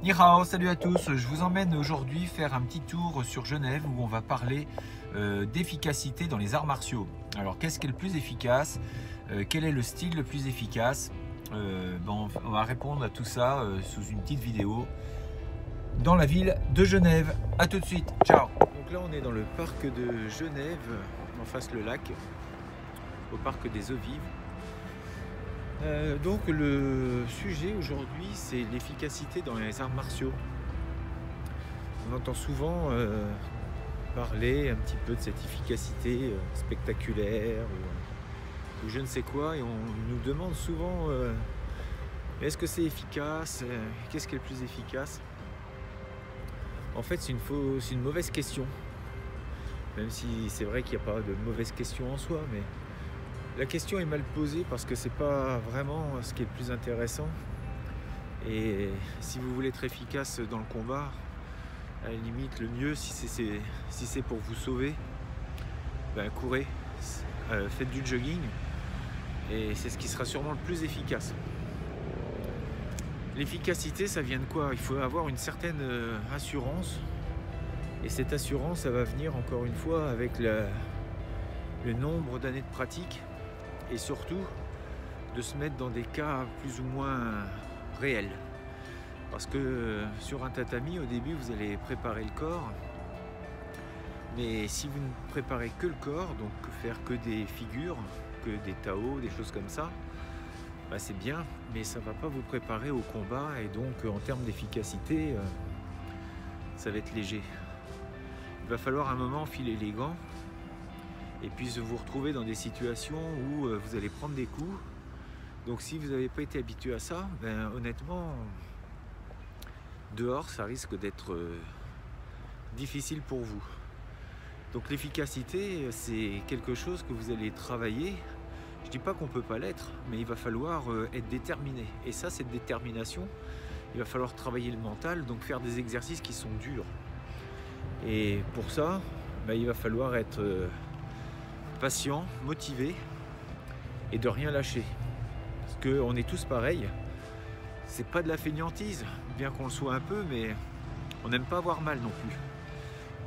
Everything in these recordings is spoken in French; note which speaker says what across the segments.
Speaker 1: Ni hao, salut à tous, je vous emmène aujourd'hui faire un petit tour sur Genève où on va parler d'efficacité dans les arts martiaux. Alors qu'est-ce qui est le plus efficace? Quel est le style le plus efficace? On va répondre à tout ça sous une petite vidéo dans la ville de Genève. A tout de suite, ciao. Donc là on est dans le parc de Genève, en face le lac, au parc des eaux vives. Donc le sujet aujourd'hui c'est l'efficacité dans les arts martiaux. On entend souvent parler un petit peu de cette efficacité spectaculaire ou je ne sais quoi, et on nous demande souvent est-ce que c'est efficace, qu'est-ce qui est le plus efficace? En fait c'est une mauvaise question, même si c'est vrai qu'il n'y a pas de mauvaise question en soi, mais la question est mal posée parce que c'est pas vraiment ce qui est le plus intéressant. Et si vous voulez être efficace dans le combat, à la limite le mieux, si c'est pour vous sauver, ben, courez, faites du jogging, et c'est ce qui sera sûrement le plus efficace. L'efficacité, ça vient de quoi? Il faut avoir une certaine assurance, et cette assurance, ça va venir encore une fois avec le nombre d'années de pratique, et surtout de se mettre dans des cas plus ou moins réels. Parce que sur un tatami, au début, vous allez préparer le corps, mais si vous ne préparez que le corps, donc faire que des figures, que des Tao, des choses comme ça, bah c'est bien, mais ça ne va pas vous préparer au combat, et donc en termes d'efficacité, ça va être léger. Il va falloir un moment filer les gants, et puis vous retrouver dans des situations où vous allez prendre des coups. Donc si vous n'avez pas été habitué à ça, ben, honnêtement, dehors ça risque d'être difficile pour vous. Donc l'efficacité, c'est quelque chose que vous allez travailler. Je ne dis pas qu'on ne peut pas l'être, mais il va falloir être déterminé. Et ça, cette détermination, il va falloir travailler le mental, donc faire des exercices qui sont durs. Et pour ça, ben, il va falloir être patient, motivé, et de rien lâcher. Parce qu'on est tous pareils. C'est pas de la fainéantise, bien qu'on le soit un peu, mais on n'aime pas avoir mal non plus.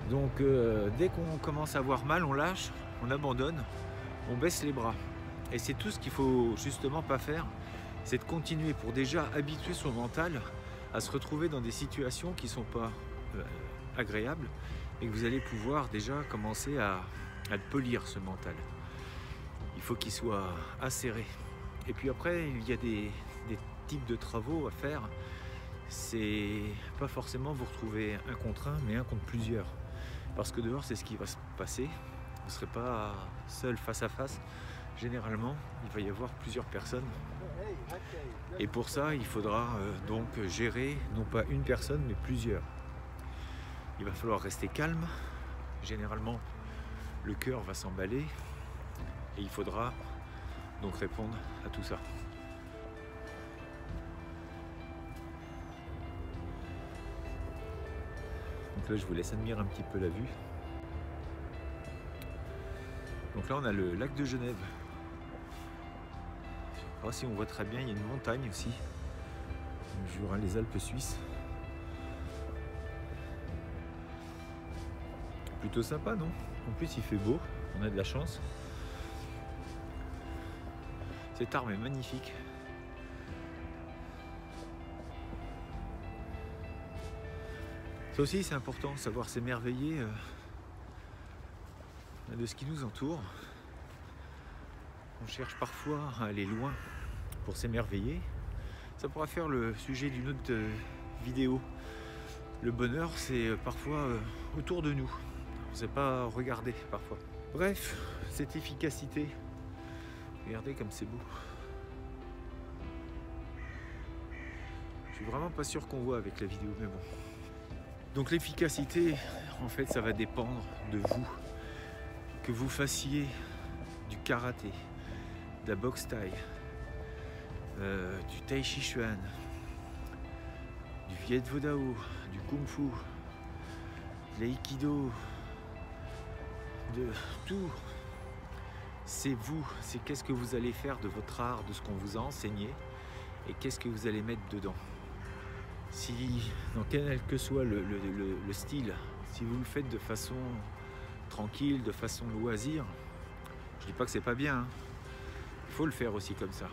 Speaker 1: Donc dès qu'on commence à avoir mal, on lâche, on abandonne, on baisse les bras. Et c'est tout ce qu'il faut justement pas faire, c'est de continuer pour déjà habituer son mental à se retrouver dans des situations qui sont pas agréables, et que vous allez pouvoir déjà commencer à le polir, ce mental. Il faut qu'il soit acéré. Et puis après, il y a des types de travaux à faire. C'est pas forcément vous retrouver un contre un, mais un contre plusieurs. Parce que dehors, c'est ce qui va se passer. Vous ne serez pas seul face à face. Généralement, il va y avoir plusieurs personnes. Et pour ça, il faudra donc gérer non pas une personne, mais plusieurs. Il va falloir rester calme. Généralement, le cœur va s'emballer. Et il faudra donc répondre à tout ça. Donc là, je vous laisse admirer un petit peu la vue. Donc là, on a le lac de Genève. Je sais pas si on voit très bien, il y a une montagne aussi. Jura, les Alpes suisses. Plutôt sympa, non? En plus, il fait beau, on a de la chance. Cette arme est magnifique. Ça aussi, c'est important, savoir s'émerveiller de ce qui nous entoure. On cherche parfois à aller loin pour s'émerveiller. Ça pourra faire le sujet d'une autre vidéo. Le bonheur, c'est parfois autour de nous. On ne sait pas regarder parfois. Bref, cette efficacité. Regardez comme c'est beau. Je suis vraiment pas sûr qu'on voit avec la vidéo, mais bon. Donc l'efficacité, en fait, ça va dépendre de vous. Que vous fassiez du karaté, de la boxe thaï, du tai chi chuan, du viet vo dao, du kung fu, de l'aïkido, de tout. C'est vous, c'est qu'est-ce que vous allez faire de votre art, de ce qu'on vous a enseigné, et qu'est-ce que vous allez mettre dedans. Si, dans quel que soit le style, si vous le faites de façon tranquille, de façon loisir, je dis pas que c'est pas bien, hein. Il faut le faire aussi comme ça,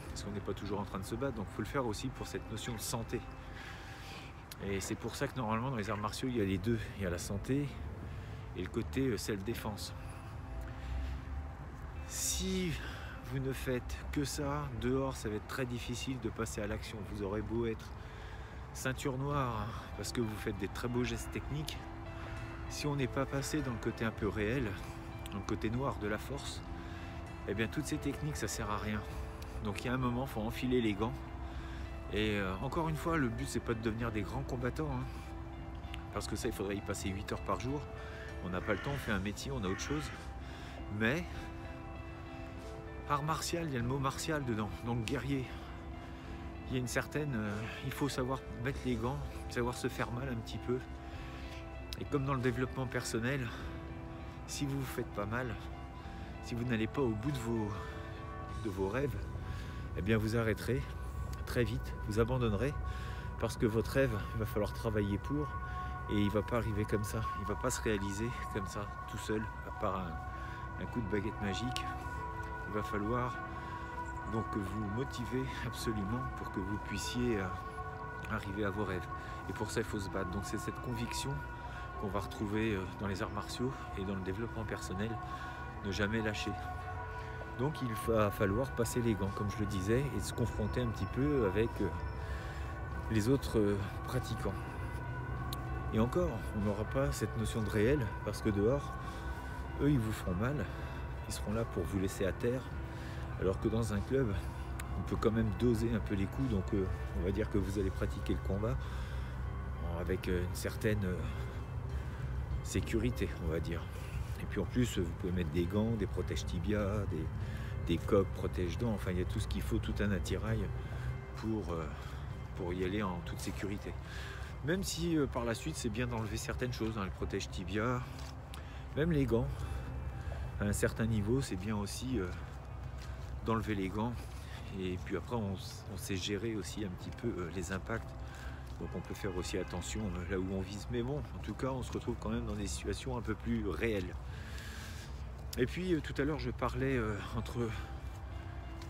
Speaker 1: parce qu'on n'est pas toujours en train de se battre, donc il faut le faire aussi pour cette notion de santé. Et c'est pour ça que normalement dans les arts martiaux, il y a les deux, il y a la santé et le côté self-défense. Si vous ne faites que ça, dehors, ça va être très difficile de passer à l'action. Vous aurez beau être ceinture noire, hein, parce que vous faites des très beaux gestes techniques. Si on n'est pas passé dans le côté un peu réel, dans le côté noir de la force, eh bien toutes ces techniques, ça sert à rien. Donc il y a un moment, il faut enfiler les gants. Et encore une fois, le but, c'est pas de devenir des grands combattants, hein, parce que ça, il faudrait y passer 8 heures par jour. On n'a pas le temps, on fait un métier, on a autre chose. Mais art martial, il y a le mot martial dedans, donc guerrier. Il y a une certaine... il faut savoir mettre les gants, savoir se faire mal un petit peu. Et comme dans le développement personnel, si vous vous faites pas mal, si vous n'allez pas au bout de vos rêves, eh bien vous arrêterez très vite, vous abandonnerez, parce que votre rêve, il va falloir travailler pour, et il ne va pas arriver comme ça, il ne va pas se réaliser comme ça, tout seul, à part un coup de baguette magique. Il va falloir donc vous motiver absolument pour que vous puissiez arriver à vos rêves. Et pour ça, il faut se battre. Donc c'est cette conviction qu'on va retrouver dans les arts martiaux et dans le développement personnel, ne jamais lâcher. Donc il va falloir passer les gants, comme je le disais, et se confronter un petit peu avec les autres pratiquants. Et encore, on n'aura pas cette notion de réel, parce que dehors, eux, ils vous feront mal. Ils seront là pour vous laisser à terre, alors que dans un club, on peut quand même doser un peu les coups, donc on va dire que vous allez pratiquer le combat avec une certaine sécurité, on va dire. Et puis en plus, vous pouvez mettre des gants, des protèges tibia, des coques protège-dents, enfin il y a tout ce qu'il faut, tout un attirail pour y aller en toute sécurité. Même si par la suite, c'est bien d'enlever certaines choses, hein, le protège tibia, même les gants. À un certain niveau, c'est bien aussi d'enlever les gants. Et puis après, on sait gérer aussi un petit peu les impacts. Donc on peut faire aussi attention là où on vise. Mais bon, en tout cas, on se retrouve quand même dans des situations un peu plus réelles. Et puis tout à l'heure, je parlais entre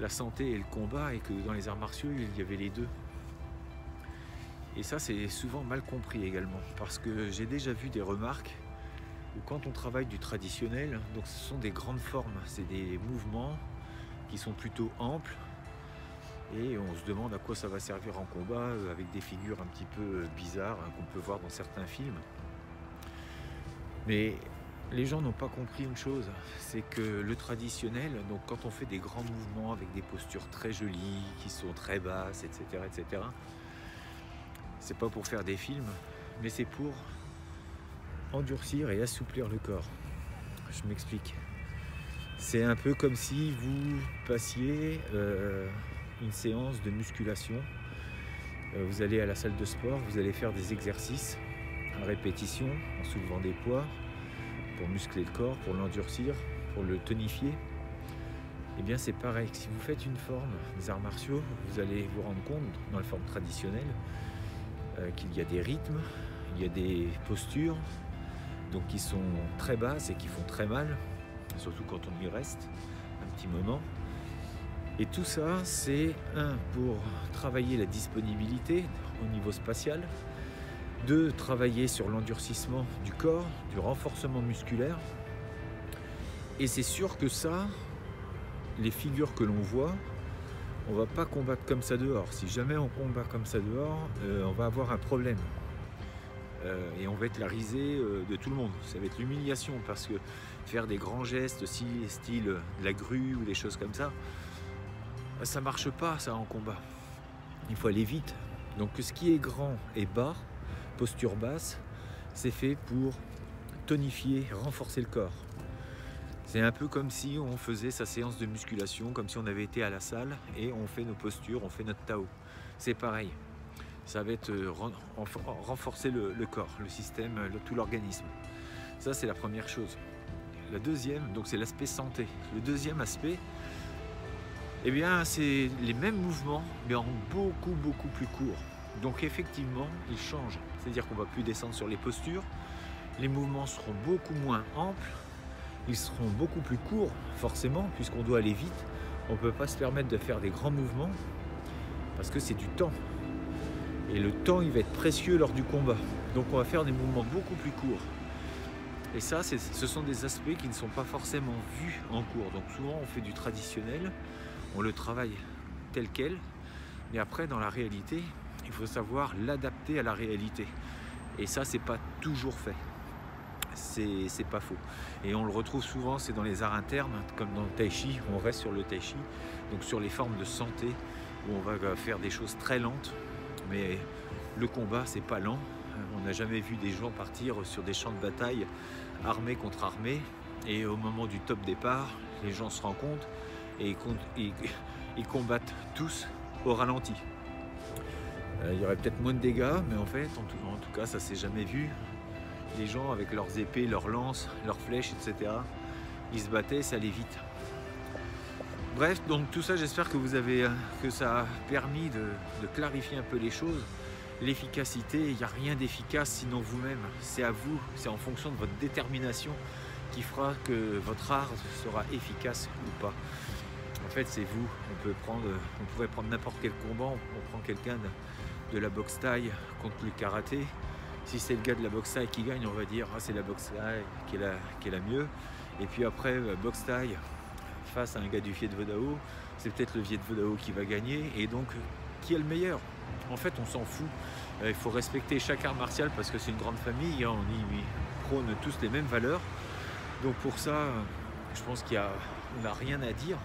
Speaker 1: la santé et le combat, et que dans les arts martiaux, il y avait les deux. Et ça, c'est souvent mal compris également. Parce que j'ai déjà vu des remarques où quand on travaille du traditionnel, donc ce sont des grandes formes, c'est des mouvements qui sont plutôt amples, et on se demande à quoi ça va servir en combat, avec des figures un petit peu bizarres, hein, qu'on peut voir dans certains films. Mais les gens n'ont pas compris une chose, c'est que le traditionnel, donc quand on fait des grands mouvements avec des postures très jolies, qui sont très basses, etc., c'est pas pour faire des films, mais c'est pour endurcir et assouplir le corps. Je m'explique. C'est un peu comme si vous passiez une séance de musculation. Vous allez à la salle de sport, vous allez faire des exercices à répétition, en soulevant des poids, pour muscler le corps, pour l'endurcir, pour le tonifier. Et bien c'est pareil, si vous faites une forme des arts martiaux, vous allez vous rendre compte, dans la forme traditionnelle, qu'il y a des rythmes, il y a des postures, donc qui sont très basses et qui font très mal, surtout quand on y reste un petit moment. Et tout ça, c'est pour travailler la disponibilité au niveau spatial, 2, travailler sur l'endurcissement du corps, du renforcement musculaire. Et c'est sûr que ça, les figures que l'on voit, on ne va pas combattre comme ça dehors. Si jamais on combat comme ça dehors, on va avoir un problème. Et on va être la risée de tout le monde. Ça va être l'humiliation, parce que faire des grands gestes, style la grue ou des choses comme ça, ça marche pas ça en combat. Il faut aller vite. Donc ce qui est grand et bas, posture basse, c'est fait pour tonifier, renforcer le corps. C'est un peu comme si on faisait sa séance de musculation, comme si on avait été à la salle et on fait nos postures, on fait notre Tao. C'est pareil. Ça va être renforcer le corps, le système, tout l'organisme. Ça, c'est la première chose. La deuxième, donc c'est l'aspect santé. Le deuxième aspect, eh bien, c'est les mêmes mouvements, mais en beaucoup plus court. Donc effectivement, il change. C'est-à-dire qu'on ne va plus descendre sur les postures, les mouvements seront beaucoup moins amples, ils seront beaucoup plus courts, forcément, puisqu'on doit aller vite. On ne peut pas se permettre de faire des grands mouvements, parce que c'est du temps. Et le temps, il va être précieux lors du combat. Donc on va faire des mouvements beaucoup plus courts. Et ça, ce sont des aspects qui ne sont pas forcément vus en cours. Donc souvent, on fait du traditionnel, on le travaille tel quel, mais après, dans la réalité, il faut savoir l'adapter à la réalité. Et ça, c'est pas toujours fait. C'est pas faux. Et on le retrouve souvent, c'est dans les arts internes, comme dans le tai chi, on reste sur le tai chi, donc sur les formes de santé, où on va faire des choses très lentes, mais le combat, c'est pas lent. On n'a jamais vu des gens partir sur des champs de bataille, armés contre armés, et au moment du top départ, les gens se rencontrent et ils combattent tous au ralenti. Il y aurait peut-être moins de dégâts, mais en fait, en tout cas, ça s'est jamais vu. Les gens avec leurs épées, leurs lances, leurs flèches, etc. Ils se battaient, ça allait vite. Bref, donc tout ça, j'espère que ça a permis de clarifier un peu les choses. L'efficacité, il n'y a rien d'efficace sinon vous-même. C'est à vous, c'est en fonction de votre détermination qui fera que votre art sera efficace ou pas. En fait, c'est vous. On pourrait prendre n'importe quel combat. On prend quelqu'un de la boxe thaï contre le karaté. Si c'est le gars de la boxe thaï qui gagne, on va dire c'est la boxe thaï qui est la mieux. Et puis après, boxe thaï face à un gars du Viet Vo Dao, c'est peut-être le Viet Vo Dao qui va gagner. Et donc, qui est le meilleur? En fait, on s'en fout. Il faut respecter chaque art martial parce que c'est une grande famille. On y prône tous les mêmes valeurs. Donc pour ça, je pense qu'on n'a rien à dire.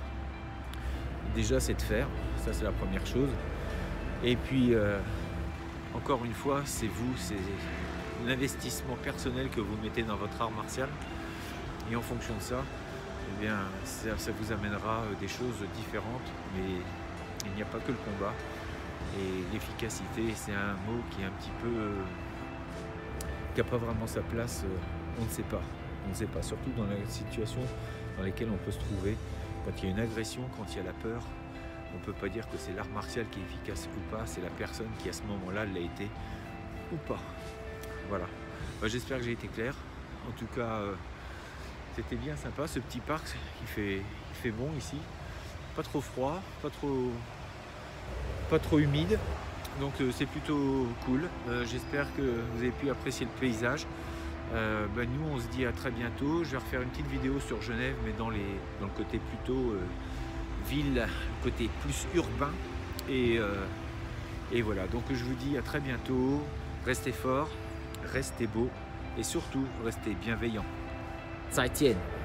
Speaker 1: Déjà, c'est de faire. Ça, c'est la première chose. Et puis, encore une fois, c'est vous, c'est l'investissement personnel que vous mettez dans votre art martial. Et en fonction de ça, eh bien, ça vous amènera des choses différentes. Mais il n'y a pas que le combat. Et l'efficacité, c'est un mot qui est un petit peu... qui n'a pas vraiment sa place. On ne sait pas. On ne sait pas. Surtout dans la situation dans laquelle on peut se trouver. Quand il y a une agression, quand il y a la peur, on ne peut pas dire que c'est l'art martial qui est efficace ou pas, c'est la personne qui à ce moment-là l'a été ou pas. Voilà. J'espère que j'ai été clair. En tout cas, c'était bien sympa ce petit parc. Il fait bon ici. Pas trop froid, pas trop humide. Donc c'est plutôt cool. J'espère que vous avez pu apprécier le paysage. Nous on se dit à très bientôt. Je vais refaire une petite vidéo sur Genève, mais dans le côté plutôt ville, le côté plus urbain. Et voilà, donc je vous dis à très bientôt. Restez forts, restez beaux et surtout restez bienveillants. 再见。